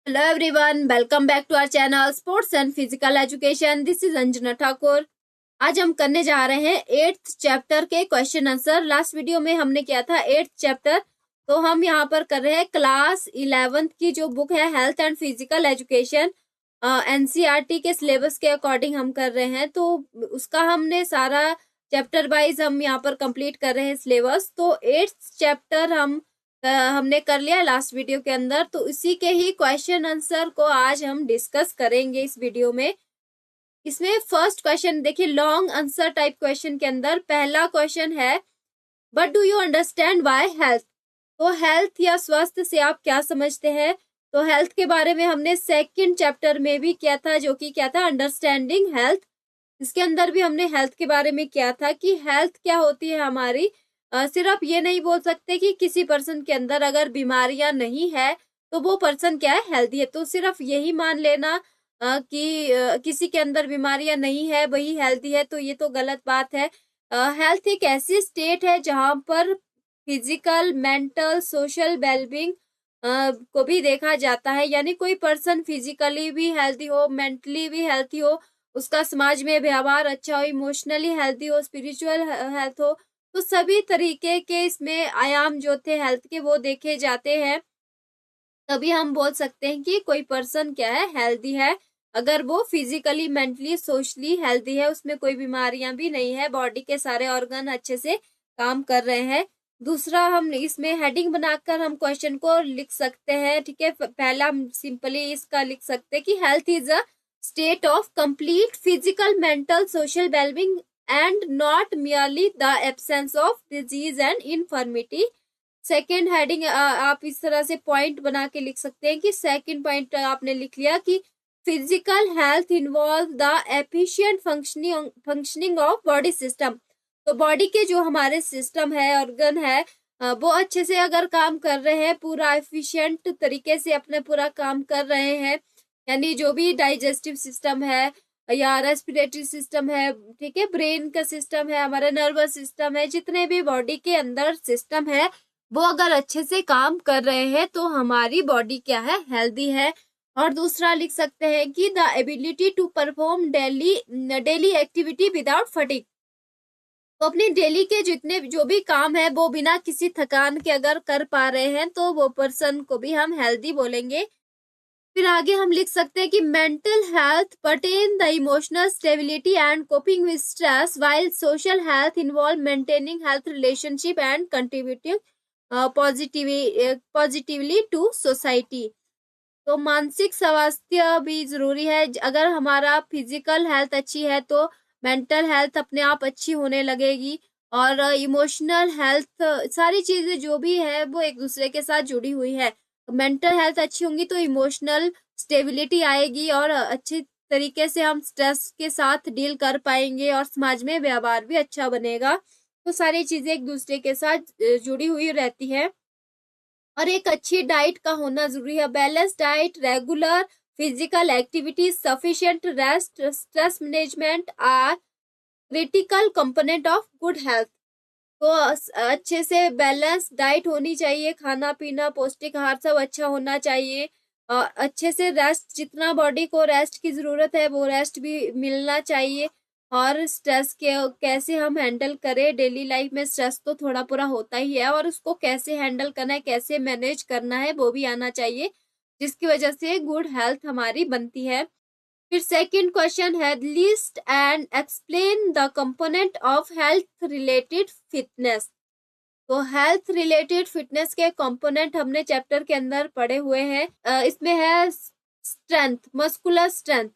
Hello everyone, welcome back to our channel Sports and Physical Education. This is Anjana Thakur. आज हम करने जा रहे हैं 8th चैप्टर के क्वेश्चन आंसर. लास्ट वीडियो में हमने किया था 8th चैप्टर, तो हम यहाँ पर कर रहे हैं क्लास 11th की जो बुक है health and physical education, NCERT के सिलेबस के अकॉर्डिंग हम कर रहे हैं. तो उसका हमने सारा चैप्टर वाइज हम यहाँ पर कंप्लीट कर रहे हैं सिलेबस. तो 8th चैप्टर हमने कर लिया लास्ट वीडियो के अंदर. तो इसी के ही क्वेश्चन आंसर को आज हम डिस्कस करेंगे इस वीडियो में. इसमें फर्स्ट क्वेश्चन देखिए, लॉन्ग आंसर टाइप क्वेश्चन के अंदर पहला क्वेश्चन है, but do you understand why health. तो हेल्थ या स्वास्थ्य से आप क्या समझते हैं. तो हेल्थ के बारे में हमने सेकंड चैप्टर में भी किया था, जो कि क्या था, अंडरस्टैंडिंग हेल्थ. इसके अंदर भी हमने हेल्थ के बारे में किया था कि हेल्थ क्या होती है हमारी. सिर्फ ये नहीं बोल सकते कि किसी पर्सन के अंदर अगर बीमारियां नहीं है तो वो पर्सन क्या है, हेल्दी है. तो सिर्फ यही मान लेना कि किसी के अंदर बीमारियां नहीं है वही हेल्दी है, तो ये तो गलत बात है. हेल्थ एक ऐसी स्टेट है जहां पर फिजिकल, मेंटल, सोशल वेलबींग को भी देखा जाता है. यानी कोई पर्सन फिजिकली भी हेल्दी हो, मेंटली भी हेल्दी हो, उसका समाज में व्यवहार अच्छा हो, इमोशनली हेल्दी हो, स्पिरिचुअल हेल्थ हो, तो सभी तरीके के इसमें आयाम जो थे हेल्थ के वो देखे जाते हैं. तभी हम बोल सकते हैं कि कोई पर्सन क्या है, हेल्दी है. अगर वो फिजिकली, मेंटली, सोशली हेल्दी है, उसमें कोई बीमारियां भी नहीं है, बॉडी के सारे ऑर्गन अच्छे से काम कर रहे हैं. दूसरा, हम इसमें हेडिंग बनाकर हम क्वेश्चन को लिख सकते हैं. ठीक है, पहला हम सिंपली इसका लिख सकते हैं कि health is a state of complete physical, mental, social wellbeing and not merely the absence of disease and infirmity. Second heading आप इस तरह से पॉइंट बना के लिख सकते हैं कि सेकेंड पॉइंट आपने लिख लिया कि physical health involve the efficient functioning of body system. तो बॉडी के जो हमारे सिस्टम है, ऑर्गन है, वो अच्छे से अगर काम कर रहे हैं, पूरा एफिशिएंट तरीके से अपने पूरा काम कर रहे हैं, यानी जो भी डाइजेस्टिव सिस्टम है या रेस्पिरेटरी सिस्टम है, ठीक है, ब्रेन का सिस्टम है, हमारा नर्वस सिस्टम है, जितने भी बॉडी के अंदर सिस्टम है वो अगर अच्छे से काम कर रहे हैं तो हमारी बॉडी क्या है, हेल्दी है. और दूसरा लिख सकते हैं कि the ability to perform daily activity without fatigue. तो अपने डेली के जितने जो भी काम है वो बिना किसी थकान के अगर कर पा रहे हैं तो वो पर्सन को भी हम हेल्दी बोलेंगे. फिर आगे हम लिख सकते हैं कि mental health pertain the emotional stability and coping with stress, while social health involve maintaining health relationship and contributing positively to society. तो मानसिक स्वास्थ्य भी जरूरी है. अगर हमारा फिजिकल हेल्थ अच्छी है तो मेंटल हेल्थ अपने आप अच्छी होने लगेगी, और इमोशनल हेल्थ, सारी चीजें जो भी है वो एक दूसरे के साथ जुड़ी हुई है. मेंटल हेल्थ अच्छी होंगी तो इमोशनल स्टेबिलिटी आएगी और अच्छी तरीके से हम स्ट्रेस के साथ डील कर पाएंगे और समाज में व्यवहार भी अच्छा बनेगा. तो सारी चीजें एक दूसरे के साथ जुड़ी हुई रहती है. और एक अच्छी डाइट का होना जरूरी है. Balance diet, regular physical activity, sufficient rest, stress management are critical component of good health. तो अच्छे से बैलेंस डाइट होनी चाहिए, खाना पीना, पौष्टिक आहार सब अच्छा होना चाहिए, और अच्छे से रेस्ट, जितना बॉडी को रेस्ट की जरूरत है वो रेस्ट भी मिलना चाहिए. और स्ट्रेस के कैसे हम हैंडल करें, डेली लाइफ में स्ट्रेस तो थोड़ा पूरा होता ही है, और उसको कैसे हैंडल करना है, कैसे मैनेज करना है वो भी आना चाहिए, जिसकी वजह से गुड हेल्थ हमारी बनती है. फिर सेकंड क्वेश्चन है, list and explain the component of health related fitness. तो हेल्थ रिलेटेड फिटनेस के कंपोनेंट हमने चैप्टर के अंदर पढ़े हुए हैं. इसमें है strength, muscular strength.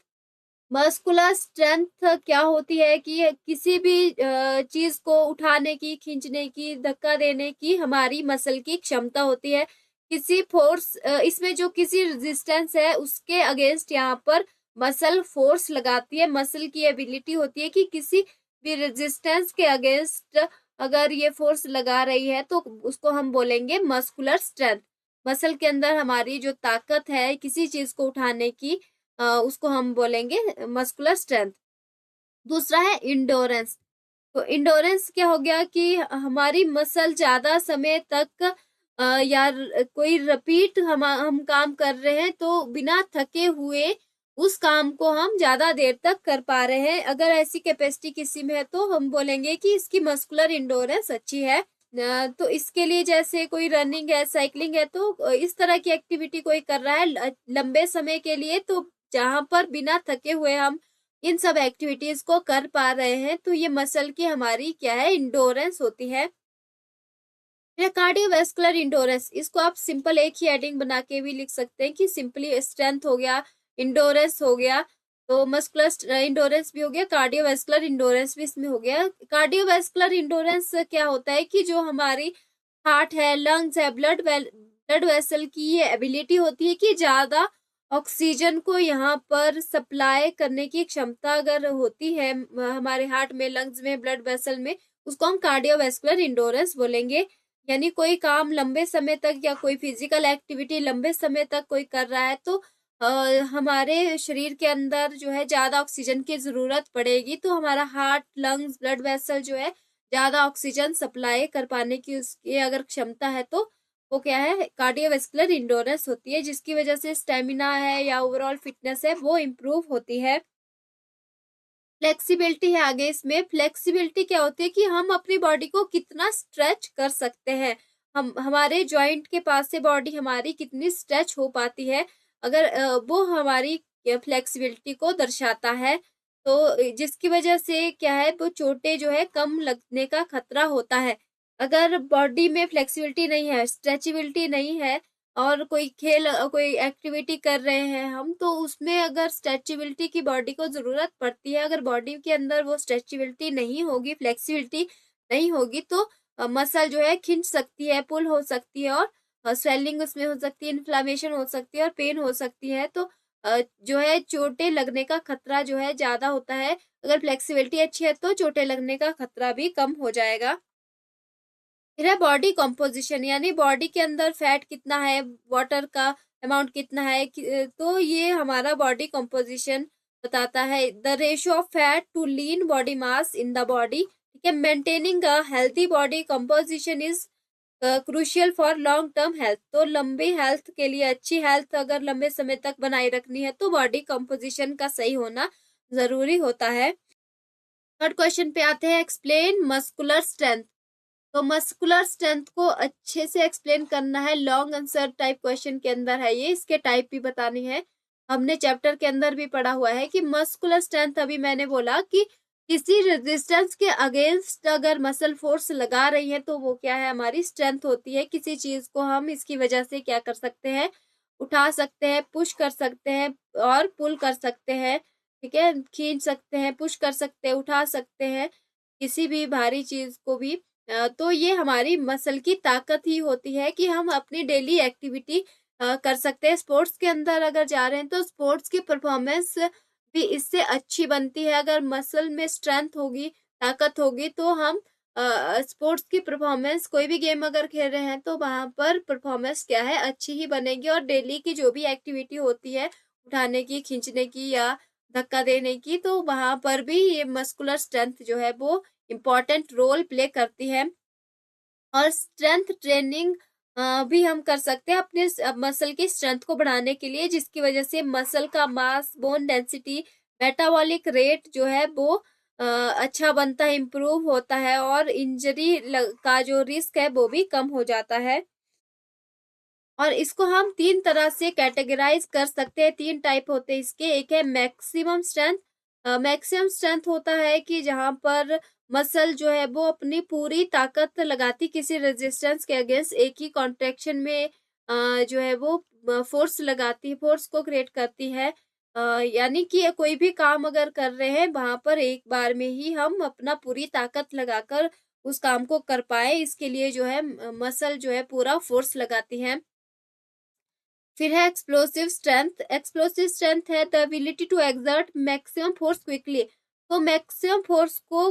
Muscular strength क्या होती है कि किसी भी चीज को उठाने की, खींचने की, धक्का देने की हमारी मसल की क्षमता होती है. किसी फोर्स, इसमें जो किसी रेजिस्टेंस है उसके अगेंस्ट यहाँ पर मसल फोर्स लगाती है. मसल की एबिलिटी होती है कि किसी भी रेजिस्टेंस के अगेंस्ट अगर ये फोर्स लगा रही है तो उसको हम बोलेंगे मस्कुलर स्ट्रेंथ. मसल के अंदर हमारी जो ताकत है किसी चीज को उठाने की, उसको हम बोलेंगे मस्कुलर स्ट्रेंथ. दूसरा है इंडोरेंस. तो इंडोरेंस क्या हो गया कि हमारी मसल ज्यादा समय तक या कोई रिपीट हम काम कर रहे हैं तो बिना थके हुए उस काम को हम ज्यादा देर तक कर पा रहे हैं। अगर ऐसी कैपेसिटी किसी में है तो हम बोलेंगे कि इसकी मस्कुलर इंडोरेंस अच्छी है। तो इसके लिए जैसे कोई रनिंग है, साइकिलिंग है, तो इस तरह की एक्टिविटी कोई कर रहा है लंबे समय के लिए, तो जहां पर बिना थके हुए हम इन सब एक्टिविटीज को कर पा रहे हैं, तो ये मसल की हमारी क्या है, इंडोरेंस होती है। कार्डियोवैस्कुलर इंडोरेंस, इसको आप सिंपल एक ही हेडिंग बना के भी लिख सकते हैं कि सिंपली स्ट्रेंथ हो गया, इंडोरेंस हो गया, तो मस्कुलर इंडोरेंस भी हो गया, कार्डियोवैस्कुलर इंडोरेंस भी इसमें हो गया। कार्डियोवैस्कुलर इंडोरेंस क्या होता है कि जो हमारी हार्ट है, लंग्स है, ब्लड वेसल की ये एबिलिटी होती है कि ज्यादा ऑक्सीजन को यहाँ पर सप्लाई करने की क्षमता अगर होती है हमारे हार्ट में, लंग्स में, ब्लड वेसल में, उसको हम कार्डियोवैस्कुलर इंडोरेंस बोलेंगे। यानी कोई काम लंबे समय तक या कोई फिजिकल एक्टिविटी लंबे समय तक कोई कर रहा है तो हमारे शरीर के अंदर जो है ज्यादा ऑक्सीजन की जरूरत पड़ेगी, तो हमारा हार्ट, लंग्स, ब्लड वेसल जो है ज्यादा ऑक्सीजन सप्लाई कर पाने की उसकी अगर क्षमता है तो वो क्या है, कार्डियोवैस्कुलर इंडोरेंस होती है, जिसकी वजह से स्टेमिना है या ओवरऑल फिटनेस है वो इम्प्रूव होती है। फ्लेक्सिबिलिटी है आगे, इसमें फ्लेक्सिबिलिटी क्या होती है कि हम अपनी बॉडी को कितना स्ट्रेच कर सकते हैं, हम हमारे जॉइंट के पास से बॉडी हमारी कितनी स्ट्रेच हो पाती है, अगर वो हमारी फ्लेक्सिबिलिटी को दर्शाता है। तो जिसकी वजह से क्या है, वो चोटें जो है कम लगने का खतरा होता है। अगर बॉडी में फ्लेक्सिबिलिटी नहीं है, स्ट्रेचेबिलिटी नहीं है, और कोई खेल कोई एक्टिविटी कर रहे हैं हम, तो उसमें अगर स्ट्रेचेबिलिटी की बॉडी को जरूरत पड़ती है, अगर बॉडी के अंदर वो स्ट्रेचेबिलिटी नहीं होगी, फ्लेक्सिबिलिटी नहीं होगी, तो मसल जो है खिंच सकती है, पुल हो सकती है, और स्वेलिंग उसमें हो सकती है, इन्फ्लामेशन हो सकती है और पेन हो सकती है, तो जो है चोटें लगने का खतरा जो है ज्यादा होता है। अगर फ्लेक्सिबिलिटी अच्छी है तो चोटें लगने का खतरा भी कम हो जाएगा। फिर है बॉडी कॉम्पोजिशन, यानी बॉडी के अंदर फैट कितना है, वाटर का अमाउंट कितना है, तो ये हमारा बॉडी कॉम्पोजिशन बताता है। The ratio of fat to lean body mass in the body, ठीक है। Maintaining a healthy body composition is crucial for long term health, तो लंबी हेल्थ के लिए, अच्छी हेल्थ अगर लंबे समय तक बनाए रखनी है तो बॉडी कॉम्पोजिशन का सही होना जरूरी होता है। थर्ड क्वेश्चन पे आते हैं, एक्सप्लेन मस्कुलर स्ट्रेंथ। तो मस्कुलर स्ट्रेंथ को अच्छे से एक्सप्लेन करना है, लॉन्ग आंसर टाइप क्वेश्चन के अंदर है ये, इसके टाइप भी बतानी है। हमने चैप्टर के अंदर भी पढ़ा हुआ है कि मस्कुलर स्ट्रेंथ, अभी मैंने बोला कि किसी रेजिस्टेंस के अगेंस्ट अगर मसल फोर्स लगा रही है तो वो क्या है, हमारी स्ट्रेंथ होती है। किसी चीज को हम इसकी वजह से क्या कर सकते हैं, उठा सकते हैं, पुश कर सकते हैं और पुल कर सकते हैं, ठीक है, खींच सकते हैं, पुश कर सकते हैं, उठा सकते हैं किसी भी भारी चीज को भी। तो ये हमारी मसल की ताकत ही होती है कि हम अपनी डेली एक्टिविटी कर सकते हैं। स्पोर्ट्स के अंदर अगर जा रहे हैं तो स्पोर्ट्स की परफॉर्मेंस भी इससे अच्छी बनती है। अगर मसल में स्ट्रेंथ होगी, ताकत होगी, तो हम स्पोर्ट्स की परफॉर्मेंस, कोई भी गेम अगर खेल रहे हैं तो वहां पर परफॉर्मेंस क्या है, अच्छी ही बनेगी। और डेली की जो भी एक्टिविटी होती है, उठाने की, खींचने की या धक्का देने की, तो वहां पर भी ये मस्कुलर स्ट्रेंथ जो है वो इम्पॉर्टेंट रोल प्ले करती है। और स्ट्रेंथ ट्रेनिंग भी हम कर सकते हैं अपने मसल की स्ट्रेंथ को बढ़ाने के लिए, जिसकी वजह से मसल का मास, बोन डेंसिटी, मेटाबॉलिक रेट जो है वो अच्छा बनता है, इम्प्रूव होता है, और इंजरी का जो रिस्क है वो भी कम हो जाता है। और इसको हम तीन तरह से कैटेगराइज कर सकते हैं, तीन टाइप होते हैं इसके। एक है मैक्सिमम स्ट्रेंथ। मैक्सिमम स्ट्रेंथ होता है कि जहां पर मसल जो है वो अपनी पूरी ताकत लगाती किसी रेजिस्टेंस के अगेंस्ट, एक ही कॉन्ट्रेक्शन में जो है वो फोर्स लगाती है, फोर्स को क्रिएट करती है। यानी कि कोई भी काम अगर कर रहे हैं वहां पर एक बार में ही हम अपना पूरी ताकत लगाकर उस काम को कर पाए, इसके लिए जो है मसल जो है पूरा फोर्स लगाती है। फिर है एक्सप्लोसिव स्ट्रेंथ। एक्सप्लोसिव स्ट्रेंथ है the ability to exert maximum force quickly, तो मैक्सिमम फोर्स को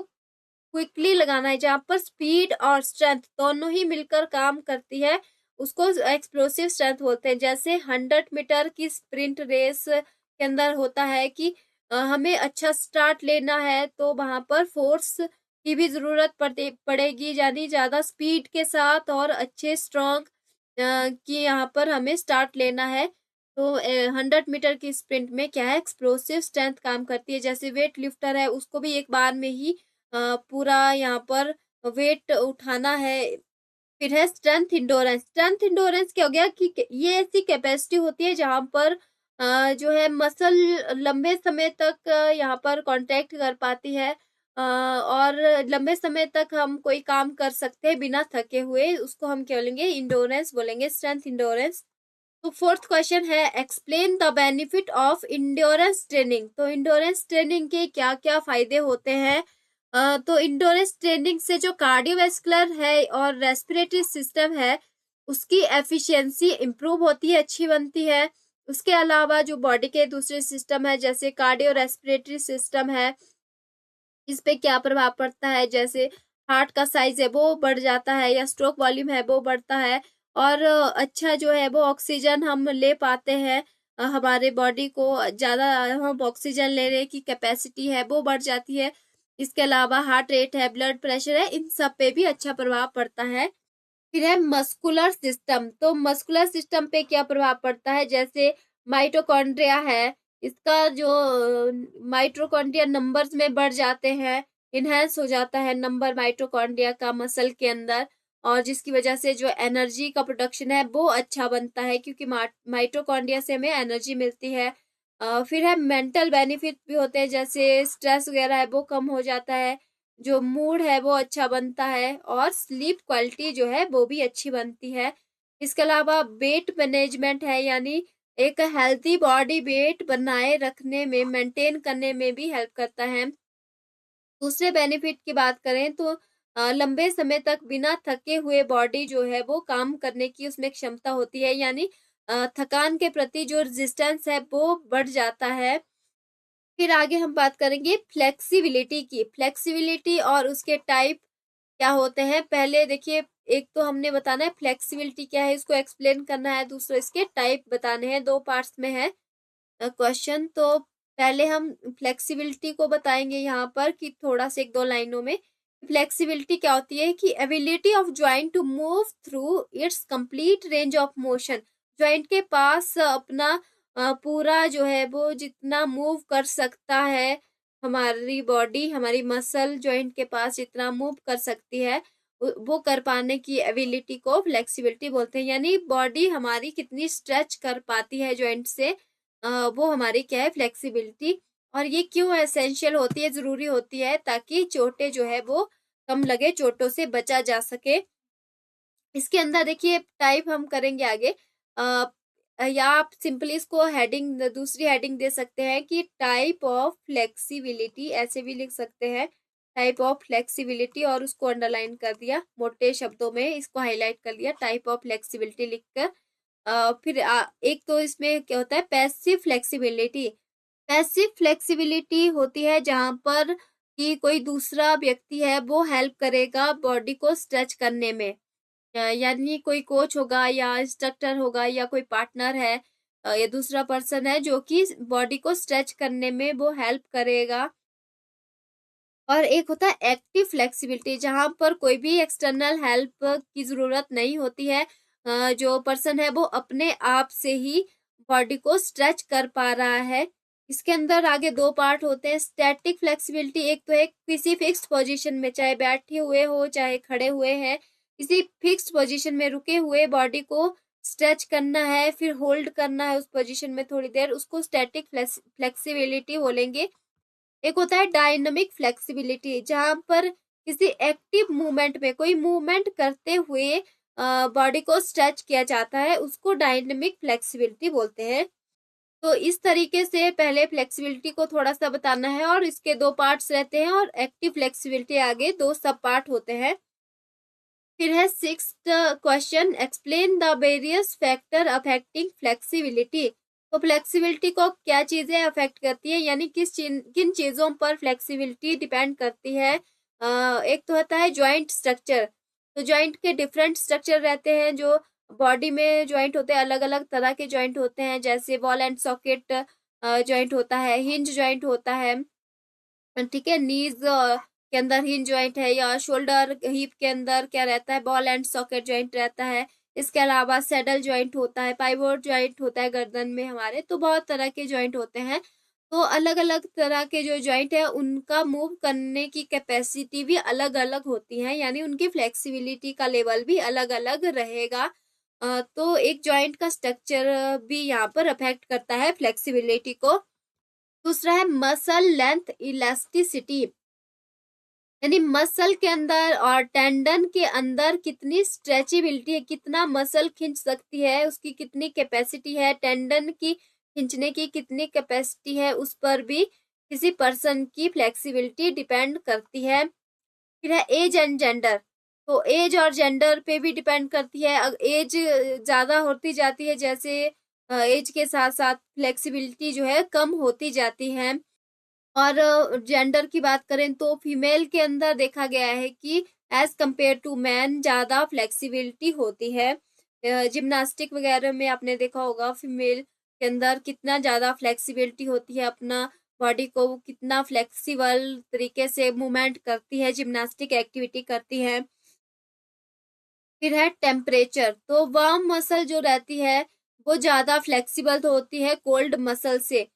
क्विकली लगाना है, जहां पर स्पीड और स्ट्रेंथ दोनों ही मिलकर काम करती है, उसको एक्सप्लोसिव स्ट्रेंथ बोलते हैं। जैसे 100 मीटर की स्प्रिंट रेस के अंदर होता है कि हमें अच्छा स्टार्ट लेना है, तो वहां पर फोर्स की भी जरूरत पड़ेगी, यानी ज्यादा स्पीड के साथ और अच्छे स्ट्रॉन्ग कि यहाँ पर हमें स्टार्ट लेना है। तो 100 मीटर की स्प्रिंट में क्या है, एक्सप्लोसिव स्ट्रेंथ काम करती है। जैसे वेट लिफ्टर है, उसको भी एक बार में ही पूरा यहाँ पर वेट उठाना है। फिर है स्ट्रेंथ इंडोरेंस। स्ट्रेंथ इंडोरेंस क्या हो गया कि ये ऐसी कैपेसिटी होती है जहां पर जो है मसल लंबे समय तक यहाँ पर कांटेक्ट कर पाती है, और लंबे समय तक हम कोई काम कर सकते हैं बिना थके हुए, उसको हम क्या बोलेंगे, इंडोरेंस बोलेंगे, स्ट्रेंथ इंडोरेंस। तो फोर्थ क्वेश्चन है, explain the benefit of endurance training. तो इंडोरेंस ट्रेनिंग के क्या क्या फायदे होते हैं। तो इंडोरेंस ट्रेनिंग से जो कार्डियोवैस्कुलर है और रेस्पिरेटरी सिस्टम है, उसकी एफिशिएंसी इंप्रूव होती है, अच्छी बनती है। उसके अलावा जो बॉडी के दूसरे सिस्टम है, जैसे कार्डियो रेस्पिरेटरी सिस्टम है, इस पे क्या प्रभाव पड़ता है, जैसे हार्ट का साइज है वो बढ़ जाता है, या स्ट्रोक वॉल्यूम है वो बढ़ता है, और अच्छा जो है वो ऑक्सीजन हम ले पाते हैं। हमारे बॉडी को ज्यादा हम ऑक्सीजन लेने की कैपेसिटी है वो बढ़ जाती है। इसके अलावा हार्ट रेट है, ब्लड प्रेशर है, इन सब पे भी अच्छा प्रभाव पड़ता है। फिर है मस्कुलर सिस्टम। तो मस्कुलर सिस्टम पे क्या प्रभाव पड़ता है, जैसे माइटोकॉन्ड्रिया है, इसका जो माइटोकॉन्ड्रिया नंबर्स में बढ़ जाते हैं, इनहेंस हो जाता है नंबर माइटोकॉन्ड्रिया का मसल के अंदर, और जिसकी वजह से जो एनर्जी का प्रोडक्शन है वो अच्छा बनता है, क्योंकि माइटोकॉन्ड्रिया से हमें एनर्जी मिलती है। फिर है मेंटल बेनिफिट भी होते हैं, जैसे स्ट्रेस वगैरह है वो कम हो जाता है, जो मूड है वो अच्छा बनता है, और स्लीप क्वालिटी जो है वो भी अच्छी बनती है। इसके अलावा वेट मैनेजमेंट है, यानी एक हेल्थी बॉडी वेट बनाए रखने में, मेंटेन करने में भी हेल्प करता है। दूसरे बेनिफिट की बात करें तो लंबे समय तक बिना थके हुए बॉडी जो है वो काम करने की उसमें क्षमता होती है, यानी थकान के प्रति जो रेजिस्टेंस है वो बढ़ जाता है। फिर आगे हम बात करेंगे फ्लेक्सिबिलिटी की। फ्लेक्सिबिलिटी और उसके टाइप क्या होते हैं, पहले देखिए, एक तो हमने बताना है फ्लेक्सिबिलिटी क्या है, इसको एक्सप्लेन करना है, दूसरा इसके टाइप बताने हैं, दो पार्ट्स में है क्वेश्चन। तो पहले हम फ्लेक्सिबिलिटी को बताएंगे यहाँ पर कि थोड़ा से एक दो लाइनों में। फ्लेक्सिबिलिटी क्या होती है कि ability of joint to move through its complete range of motion. Joint के पास अपना पूरा जो है वो जितना मूव कर सकता है, हमारी बॉडी, हमारी मसल ज्वाइंट के पास जितना मूव कर सकती है, वो कर पाने की एबिलिटी को फ्लेक्सिबिलिटी बोलते हैं। यानी बॉडी हमारी कितनी स्ट्रेच कर पाती है ज्वाइंट से, वो हमारी क्या है, फ्लेक्सिबिलिटी। और ये क्यों एसेंशियल होती है, जरूरी होती है, ताकि चोटें जो है वो कम लगे, चोटों से बचा जा सके। इसके अंदर देखिए टाइप हम करेंगे आगे, या आप सिंपली इसको हेडिंग, दूसरी हेडिंग दे सकते हैं कि टाइप ऑफ फ्लेक्सिबिलिटी, ऐसे भी लिख सकते हैं, टाइप ऑफ फ्लेक्सिबिलिटी, और उसको अंडरलाइन कर दिया, मोटे शब्दों में इसको हाईलाइट कर दिया, टाइप ऑफ फ्लेक्सिबिलिटी लिखकर। फिर एक तो इसमें क्या होता है, पैसिव फ्लेक्सिबिलिटी। पैसिव फ्लेक्सिबिलिटी होती है जहां पर कि कोई दूसरा व्यक्ति है वो हेल्प करेगा बॉडी को स्ट्रेच करने में, यानी कोई कोच होगा या इंस्ट्रक्टर होगा या कोई पार्टनर है, या दूसरा पर्सन है जो कि बॉडी को स्ट्रेच करने में वो हेल्प करेगा। और एक होता है एक्टिव फ्लेक्सिबिलिटी, जहां पर कोई भी एक्सटर्नल हेल्प की जरूरत नहीं होती है, जो पर्सन है वो अपने आप से ही बॉडी को स्ट्रेच कर पा रहा है। इसके अंदर आगे दो पार्ट होते हैं। स्टैटिक फ्लेक्सिबिलिटी, एक तो है किसी फिक्स्ड पोजीशन में, चाहे बैठे हुए हो चाहे खड़े हुए हैं, किसी फिक्स्ड पोजीशन में रुके हुए बॉडी को स्ट्रेच करना है, फिर होल्ड करना है उस पोजीशन में थोड़ी देर, उसको स्टैटिक फ्लेक्सिबिलिटी बोलेंगे। एक होता है डायनामिक फ्लेक्सिबिलिटी, जहां पर किसी एक्टिव मूवमेंट में, कोई मूवमेंट करते हुए बॉडी को स्ट्रेच किया जाता है, उसको डायनामिक फ्लेक्सिबिलिटी बोलते हैं। तो इस तरीके से पहले फ्लेक्सिबिलिटी को थोड़ा सा बताना है, और इसके दो पार्ट्स रहते हैं, और एक्टिव फ्लेक्सिबिलिटी आगे दो सब पार्ट होते हैं। फिर है sixth question, explain the various factor affecting flexibility. तो फ्लेक्सिबिलिटी को क्या चीजें अफेक्ट करती है, यानी किन चीजों पर फ्लेक्सिबिलिटी डिपेंड करती है। एक तो होता है ज्वाइंट स्ट्रक्चर। तो ज्वाइंट के डिफरेंट स्ट्रक्चर रहते हैं, जो बॉडी में ज्वाइंट होते हैं, अलग अलग तरह के ज्वाइंट होते हैं, जैसे बॉल एंड सॉकेट ज्वाइंट होता है, हिंज ज्वाइंट होता है, ठीक है, नीज के अंदर हिंज ज्वाइंट है, या शोल्डर हिप के अंदर क्या रहता है, बॉल एंड सॉकेट ज्वाइंट रहता है। इसके अलावा सैडल जॉइंट होता है, पाइवोट जॉइंट होता है गर्दन में हमारे, तो बहुत तरह के जॉइंट होते हैं। तो अलग अलग तरह के जो जॉइंट है उनका मूव करने की कैपेसिटी भी अलग अलग होती है, यानी उनकी फ्लेक्सिबिलिटी का लेवल भी अलग अलग रहेगा। तो एक जॉइंट का स्ट्रक्चर भी यहाँ पर अफेक्ट करता है फ्लेक्सिबिलिटी को। दूसरा है मसल लेंथ इलास्टिसिटी, यानी मसल के अंदर और टेंडन के अंदर कितनी स्ट्रेचेबिलिटी है, कितना मसल खींच सकती है, उसकी कितनी कैपेसिटी है, टेंडन की खींचने की कितनी कैपेसिटी है, उस पर भी किसी पर्सन की फ्लेक्सिबिलिटी डिपेंड करती है। फिर है एज एंड जेंडर, तो एज और जेंडर पे भी डिपेंड करती है। एज ज्यादा होती जाती है, जैसे एज के साथ साथ फ्लेक्सिबिलिटी जो है कम होती जाती है। और जेंडर की बात करें तो फीमेल के अंदर देखा गया है कि एज कंपेयर टू मैन ज्यादा फ्लेक्सिबिलिटी होती है। जिम्नास्टिक वगैरह में आपने देखा होगा फीमेल के अंदर कितना ज्यादा फ्लेक्सिबिलिटी होती है, अपना बॉडी को वो कितना फ्लेक्सिबल तरीके से मूवमेंट करती है, जिम्नास्टिक एक्टिविटी करती है। फिर है टेम्परेचर, तो वार्म मसल जो रहती है वो ज्यादा फ्लेक्सिबल तो होती है कोल्ड मसल से।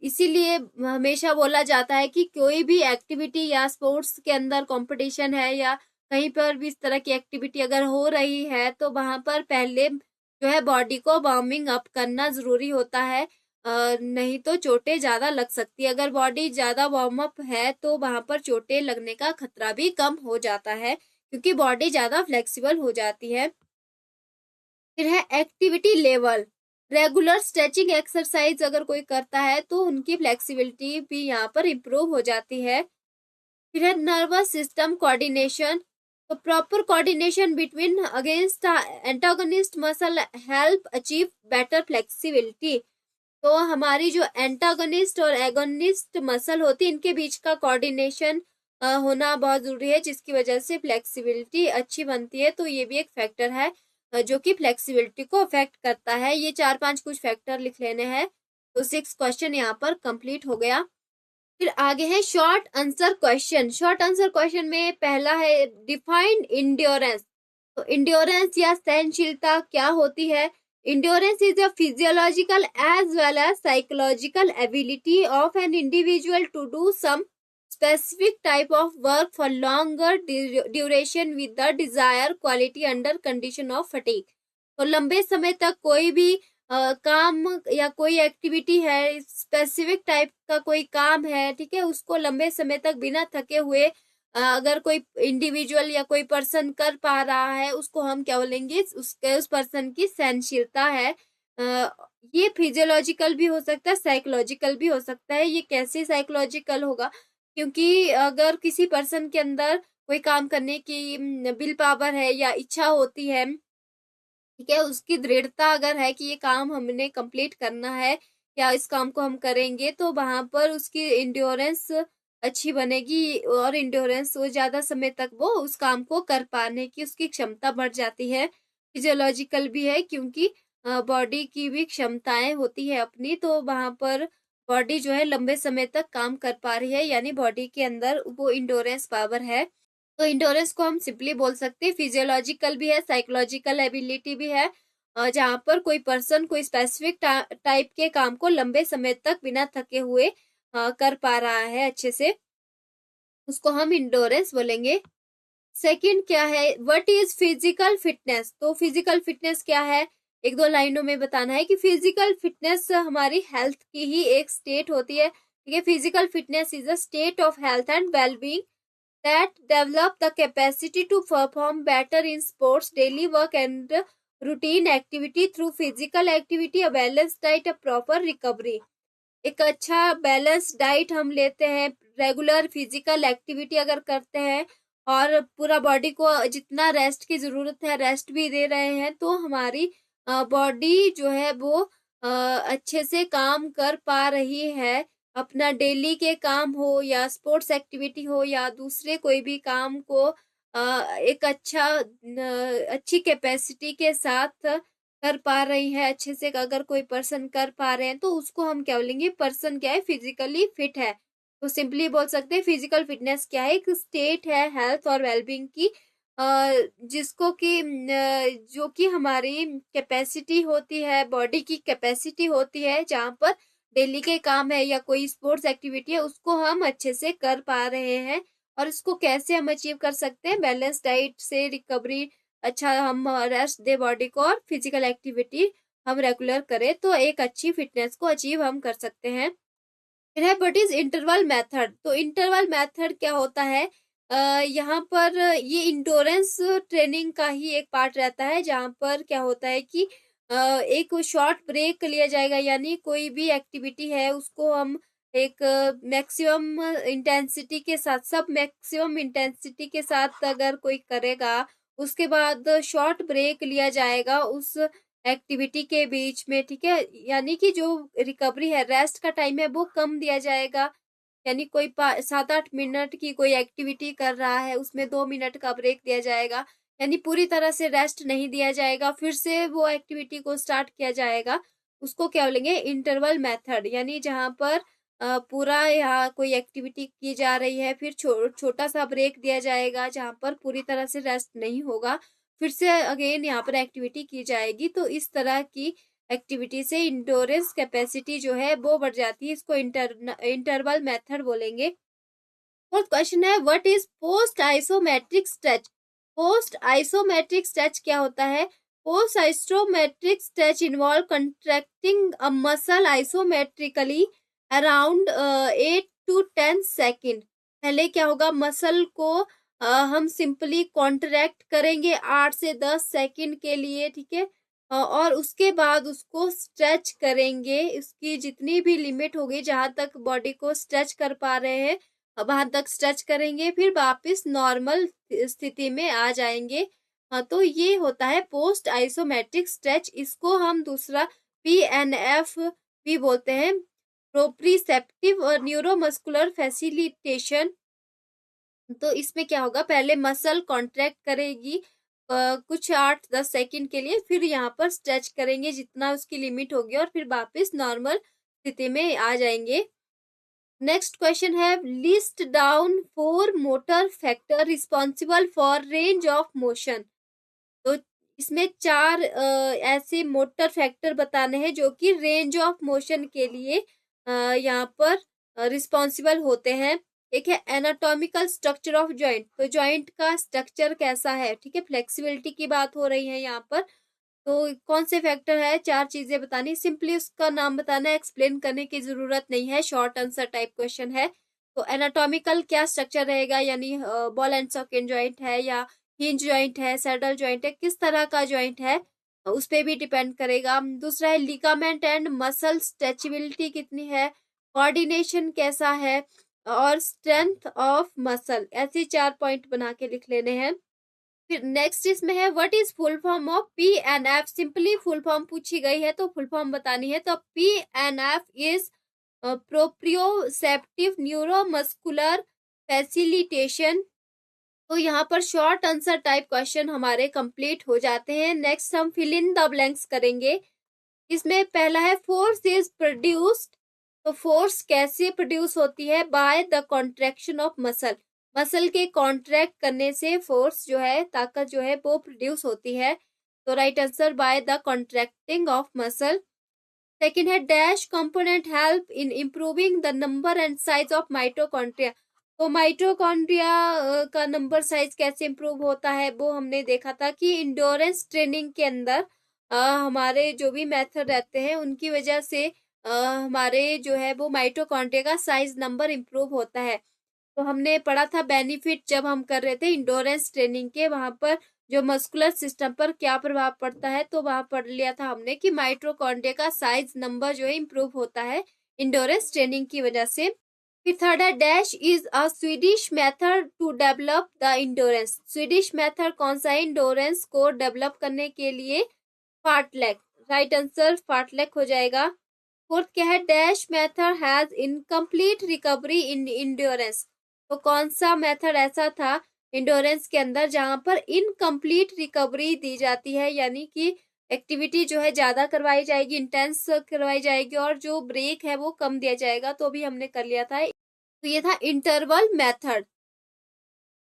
इसीलिए हमेशा बोला जाता है कि कोई भी एक्टिविटी या स्पोर्ट्स के अंदर कंपटीशन है या कहीं पर भी इस तरह की एक्टिविटी अगर हो रही है तो वहां पर पहले जो है बॉडी को वार्मिंग अप करना जरूरी होता है। नहीं तो चोटें ज्यादा लग सकती है। अगर बॉडी ज्यादा वार्म अप है तो वहां पर चोटें लगने का खतरा भी कम हो जाता है, क्योंकि बॉडी ज्यादा फ्लेक्सिबल हो जाती है। फिर है activity level, regular stretching exercise अगर कोई करता है तो उनकी फ्लेक्सिबिलिटी भी यहाँ पर इम्प्रूव हो जाती है। फिर है नर्वस सिस्टम कोऑर्डिनेशन, तो proper coordination between against antagonist muscle help achieve better flexibility. तो हमारी जो एंटागोनिस्ट और एगोनिस्ट मसल होती है इनके बीच का कोऑर्डिनेशन होना बहुत जरूरी है, जिसकी वजह से फ्लेक्सिबिलिटी अच्छी बनती है। तो ये भी एक फैक्टर है जो कि फ्लेक्सिबिलिटी को अफेक्ट करता है। ये 4-5 कुछ फैक्टर लिख लेने हैं, तो 6 क्वेश्चन यहाँ पर कंप्लीट हो गया। फिर आगे है short answer question. Short answer question में पहला है डिफाइन इंड्योरेंस, तो इंड्योरेंस या सहनशीलता क्या होती है? Endurance is a physiological as well as psychological ability of an individual to do some specific type of work for longer duration with the desired quality under condition of fatigue। तो लंबे समय तक कोई भी काम या कोई एक्टिविटी है, स्पेसिफिक टाइप का कोई काम है, ठीक है, उसको लंबे समय तक बिना थके हुए अगर कोई इंडिविजुअल या कोई पर्सन कर पा रहा है उसको हम क्या बोलेंगे? उसके उस पर्सन की सहनशीलता है। ये फिजियोलॉजिकल भी हो सकता है, साइकोलॉजिकल भी हो सकता है। ये कैसे साइकोलॉजिकल होगा? क्योंकि अगर किसी पर्सन के अंदर कोई काम करने की विल पावर है या इच्छा होती है, ठीक है, उसकी दृढ़ता अगर है कि ये काम हमने कंप्लीट करना है या इस काम को हम करेंगे, तो वहां पर उसकी इंड्योरेंस अच्छी बनेगी और इंड्योरेंस वो ज्यादा समय तक वो उस काम को कर पाने की उसकी क्षमता बढ़ जाती है। फिजियोलॉजिकल भी है क्योंकि बॉडी की भी क्षमताएं होती है अपनी, तो वहां पर बॉडी जो है लंबे समय तक काम कर पा रही है, यानी बॉडी के अंदर वो इंडोरेंस पावर है। तो इंडोरेंस को हम सिंपली बोल सकते हैं फिजियोलॉजिकल भी है, साइकोलॉजिकल एबिलिटी भी है, जहाँ पर कोई पर्सन कोई स्पेसिफिक टाइप के काम को लंबे समय तक बिना थके हुए कर पा रहा है अच्छे से, उसको हम इंडोरेंस बोलेंगे। सेकंड क्या है? What is physical fitness? तो फिजिकल फिटनेस क्या है? एक दो लाइनों में बताना है कि फिजिकल फिटनेस हमारी हेल्थ की ही एक स्टेट होती है, ठीक है। Physical fitness is a state of health and wellbeing that develop the capacity to perform better in sports, daily work and routine activity through physical activity, a balanced diet, a proper recovery। एक अच्छा balance diet हम लेते हैं, regular physical activity अगर करते हैं और पूरा बॉडी को जितना रेस्ट की जरूरत है रेस्ट भी दे रहे हैं, तो हमारी बॉडी जो है वो अच्छे से काम कर पा रही है। अपना डेली के काम हो या स्पोर्ट्स एक्टिविटी हो या दूसरे कोई भी काम को एक अच्छी कैपेसिटी के साथ कर पा रही है अच्छे से। अगर कोई पर्सन कर पा रहे हैं तो उसको हम क्या बोलेंगे? पर्सन क्या है? फिजिकली फिट है। तो सिंपली बोल सकते हैं फिजिकल फिटनेस क्या है? एक स्टेट है हेल्थ और वेलबींग की, जिसको कि जो कि हमारी कैपेसिटी होती है, बॉडी की कैपेसिटी होती है, जहाँ पर डेली के काम है या कोई स्पोर्ट्स एक्टिविटी है, उसको हम अच्छे से कर पा रहे हैं। और इसको कैसे हम अचीव कर सकते हैं? बैलेंस डाइट से रिकवरी, अच्छा हम रेस्ट दे बॉडी को, और फिजिकल एक्टिविटी हम रेगुलर करें तो एक अच्छी फिटनेस को अचीव हम कर सकते हैं। फिर है व्हाट इज इंटरवल मेथड। तो इंटरवल मेथड क्या होता है? यहाँ पर ये इंडोरेंस ट्रेनिंग का ही एक पार्ट रहता है, जहाँ पर क्या होता है कि एक शॉर्ट ब्रेक लिया जाएगा, यानी कोई भी एक्टिविटी है उसको हम एक मैक्सिमम इंटेंसिटी के साथ, सब मैक्सिमम इंटेंसिटी के साथ अगर कोई करेगा, उसके बाद शॉर्ट ब्रेक लिया जाएगा उस एक्टिविटी के बीच में, ठीक है। यानी कि जो रिकवरी है, रेस्ट का टाइम है, वो कम दिया जाएगा। यानी कोई 7-8 मिनट की कोई एक्टिविटी कर रहा है, उसमें 2 मिनट का ब्रेक दिया जाएगा, यानी पूरी तरह से रेस्ट नहीं दिया जाएगा, फिर से वो एक्टिविटी को स्टार्ट किया जाएगा। उसको क्या बोलेंगे? Interval method. यानी जहाँ पर पूरा यहाँ कोई एक्टिविटी की जा रही है, फिर छोटा सा ब्रेक दिया जाएगा, जहाँ पर पूरी तरह से रेस्ट नहीं होगा, फिर से अगेन यहाँ पर एक्टिविटी की जाएगी। तो इस तरह की एक्टिविटी से इंडोरेंस कैपेसिटी जो है वो बढ़ जाती है, इसको इंटरवल मेथड बोलेंगे। फोर्थ क्वेश्चन है what is post isometric stretch. Post isometric stretch क्या होता है? Post isometric stretch involve contracting a muscle isometrically around 8 to 10 second. पहले क्या होगा? मसल को हम सिंपली कॉन्ट्रैक्ट करेंगे 8 से 10 सेकेंड के लिए, ठीक है। और उसके बाद उसको स्ट्रेच करेंगे, इसकी जितनी भी लिमिट होगी, जहां तक बॉडी को स्ट्रेच कर पा रहे हैं वहां तक स्ट्रेच करेंगे, फिर वापस नॉर्मल स्थिति में आ जाएंगे। तो ये होता है पोस्ट आइसोमेट्रिक स्ट्रेच। इसको हम दूसरा PNF भी बोलते हैं, प्रोप्रीसेप्टिव और न्यूरोमस्कुलर फैसिलिटेशन। तो इसमें क्या होगा? पहले मसल कॉन्ट्रैक्ट करेगी कुछ 8-10 सेकंड के लिए, फिर यहाँ पर स्ट्रेच करेंगे जितना उसकी लिमिट होगी, और फिर वापस नॉर्मल स्थिति में आ जाएंगे। नेक्स्ट क्वेश्चन है list down 4 motor factor responsible for range of motion. तो इसमें 4 ऐसे मोटर फैक्टर बताने हैं जो कि रेंज ऑफ मोशन के लिए यहाँ पर रिस्पॉन्सिबल होते हैं। एक है एनाटॉमिकल स्ट्रक्चर ऑफ जॉइंट। तो जॉइंट का स्ट्रक्चर कैसा है, ठीक है, फ्लेक्सिबिलिटी की बात हो रही है यहाँ पर। तो कौन से फैक्टर है? 4 चीजें बतानी, सिंपली उसका नाम बताना, एक्सप्लेन करने की जरूरत नहीं है, शॉर्ट आंसर टाइप क्वेश्चन है। तो एनाटॉमिकल क्या स्ट्रक्चर रहेगा? यानी बॉल एंड सॉकेट जॉइंट है, या हिंज जॉइंट है, सैडल जॉइंट है, किस तरह का जॉइंट है उस पे भी डिपेंड करेगा। दूसरा है लिगामेंट एंड मसल स्ट्रेचेबिलिटी कितनी है, कोऑर्डिनेशन कैसा है, और स्ट्रेंथ ऑफ मसल। ऐसे 4 पॉइंट बना के लिख लेने हैं। फिर नेक्स्ट इसमें है what is full form of PNF। Simply full form पूछी गई है तो फुल फॉर्म बतानी है। तो PNF is proprioceptive neuromuscular facilitation. तो यहाँ पर शॉर्ट आंसर टाइप क्वेश्चन हमारे कंप्लीट हो जाते हैं। नेक्स्ट हम फिल इन द ब्लैंक्स करेंगे। इसमें पहला है फोर्स इज प्रोड्यूस्ड। तो फोर्स कैसे प्रोड्यूस होती है? By the contraction of muscle. Muscle के कॉन्ट्रैक्ट करने से फोर्स जो है, ताकत जो है, वो प्रोड्यूस होती है। तो right answer by the contracting of muscle. Second है dash component help in improving the number and size of mitochondria. तो माइटोकॉन्ड्रिया का नंबर साइज कैसे इम्प्रूव होता है वो हमने देखा था कि इंडोरेंस ट्रेनिंग के अंदर हमारे जो भी मेथड रहते हैं उनकी वजह से हमारे जो है वो माइटोकॉन्ड्रिया का साइज नंबर इम्प्रूव होता है। तो हमने पढ़ा था बेनिफिट जब हम कर रहे थे इंडोरेंस ट्रेनिंग के, वहां पर जो मस्कुलर सिस्टम पर क्या प्रभाव पड़ता है, तो वहां पढ़ लिया था हमने कि माइटोकॉन्ड्रिया का साइज नंबर जो है इम्प्रूव होता है इंडोरेंस ट्रेनिंग की वजह से। फिर थर्ड है dash is a Swedish method to develop the endurance. Swedish method कौन सा है इंडोरेंस को डेवलप करने के लिए? फार्टलेक। राइट आंसर फार्टलेक हो जाएगा। फोर्थ क्या है? Dash method has incomplete recovery in endurance. तो कौन सा मेथड ऐसा था इंडोरेंस के अंदर जहां पर इनकम्प्लीट रिकवरी दी जाती है, यानी कि एक्टिविटी जो है ज्यादा करवाई जाएगी, इंटेंस करवाई जाएगी, और जो ब्रेक है वो कम दिया जाएगा। तो भी हमने कर लिया था। तो ये था इंटरवल मेथड।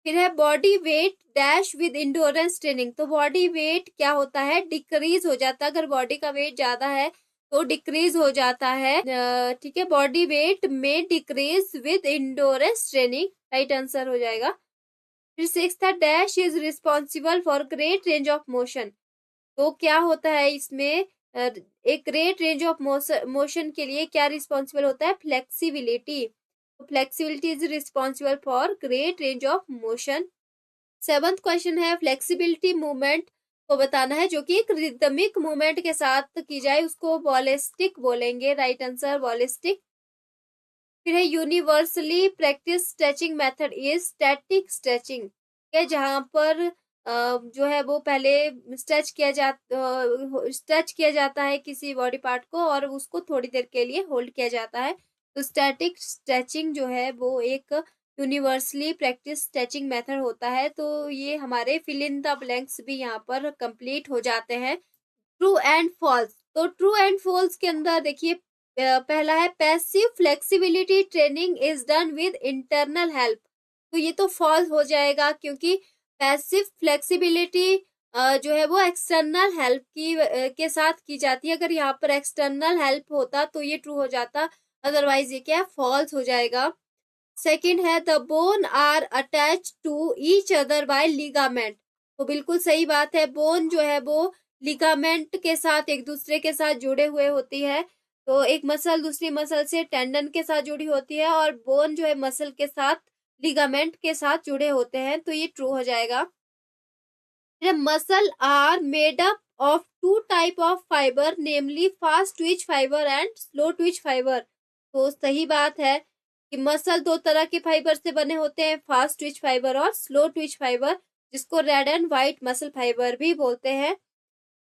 फिर है body weight dash with endurance training. तो बॉडी वेट क्या होता है, डिक्रीज हो जाता है। अगर बॉडी का वेट ज्यादा है तो डिक्रीज हो जाता है, ठीक है। बॉडी वेट में decrease with endurance training, right answer हो जाएगा। फिर सिक्स था dash is responsible for great range of motion. तो क्या होता है इसमें, एक ग्रेट रेंज ऑफ मोशन के लिए क्या रिस्पॉन्सिबल होता है, फ्लेक्सिबिलिटी। तो flexibility is responsible for great range of motion. Seventh question है फ्लेक्सिबिलिटी मूवमेंट को बताना है जो कि एक रिदमिक मूवमेंट के साथ की जाए, उसको बॉलिस्टिक बोलेंगे, राइट आंसर बॉलिस्टिक। फिर है universally practice stretching method is static stretching, है जहां पर जो है वो पहले स्ट्रेच किया जाता है किसी बॉडी पार्ट को और उसको थोड़ी देर के लिए होल्ड किया जाता है। तो स्टैटिक स्ट्रेचिंग जो है वो एक यूनिवर्सली प्रैक्टिस स्ट्रेचिंग मेथड होता है। तो ये हमारे फिल इन द ब्लैंक्स भी यहाँ पर कंप्लीट हो जाते हैं। True and false. तो ट्रू एंड फॉल्स के अंदर देखिए, पहला है passive flexibility training is done with internal help. तो ये तो फॉल्स हो जाएगा क्योंकि पैसिव फ्लेक्सिबिलिटी जो है वो एक्सटर्नल हेल्प के साथ की जाती है। अगर यहाँ पर एक्सटर्नल हेल्प होता तो ये ट्रू हो जाता, अदरवाइज ये क्या फॉल्स हो जाएगा। सेकंड है the bone are attach to each other by ligament. तो बिल्कुल सही बात है, बोन जो है वो लिगामेंट के साथ एक दूसरे के साथ जुड़े हुए होती है। तो एक मसल दूसरी मसल से टेंडन के साथ जुड़ी होती है और बोन जो है मसल के साथ लिगामेंट के साथ जुड़े होते हैं, तो ये ट्रू हो जाएगा। Muscle are made up of two type of fibre namely fast twitch fibre and slow twitch fibre. तो सही बात है कि मसल दो तरह के फाइबर से बने होते हैं, फास्ट ट्विच फाइबर और स्लो ट्विच फाइबर, जिसको red and white muscle fibre भी बोलते हैं।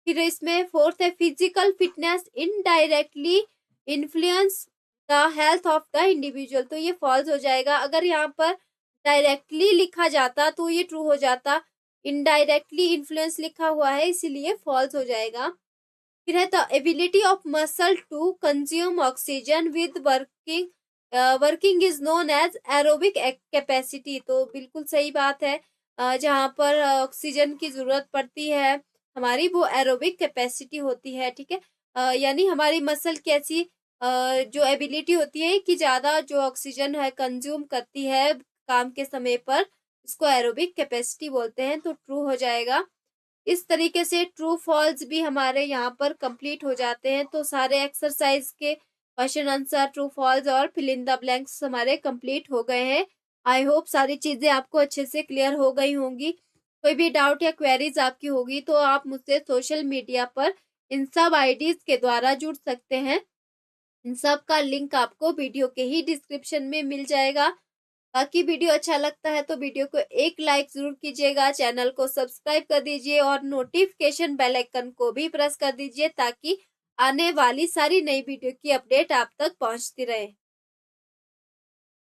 फिर इसमें फोर्थ है physical fitness indirectly influence the health of the individual. तो ये फॉल्स हो जाएगा। अगर यहाँ पर डायरेक्टली लिखा जाता तो ये ट्रू हो जाता, इनडायरेक्टली इन्फ्लुएंस लिखा हुआ है इसीलिए फॉल्स हो जाएगा। फिर है the ability of muscle to consume oxygen with working is known as aerobic capacity. तो बिल्कुल सही बात है, जहाँ पर ऑक्सीजन की जरूरत पड़ती है हमारी वो एरोबिक कैपेसिटी होती है, ठीक है। यानी हमारी मसल की ऐसी जो एबिलिटी होती है कि ज्यादा जो ऑक्सीजन है कंज्यूम करती है काम के समय पर, इसको एरोबिक कैपेसिटी बोलते हैं। तो ट्रू हो जाएगा। इस तरीके से ट्रू फॉल्स भी हमारे यहाँ पर कंप्लीट हो जाते हैं। तो सारे एक्सरसाइज के क्वेश्चन आंसर, ट्रू फॉल्स और फिल इन द ब्लैंक्स हमारे कंप्लीट हो गए हैं। आई होप सारी चीजें आपको अच्छे से क्लियर हो गई होंगी। कोई भी डाउट या क्वेरीज आपकी होगी तो आप मुझसे सोशल मीडिया पर इन सब आईडीज के द्वारा जुड़ सकते हैं। इन सब का लिंक आपको वीडियो के ही डिस्क्रिप्शन में मिल जाएगा। बाकी वीडियो अच्छा लगता है तो वीडियो को एक लाइक जरूर कीजिएगा, चैनल को सब्सक्राइब कर दीजिए और नोटिफिकेशन बेल आइकन को भी प्रेस कर दीजिए ताकि आने वाली सारी नई वीडियो की अपडेट आप तक पहुंचती रहे।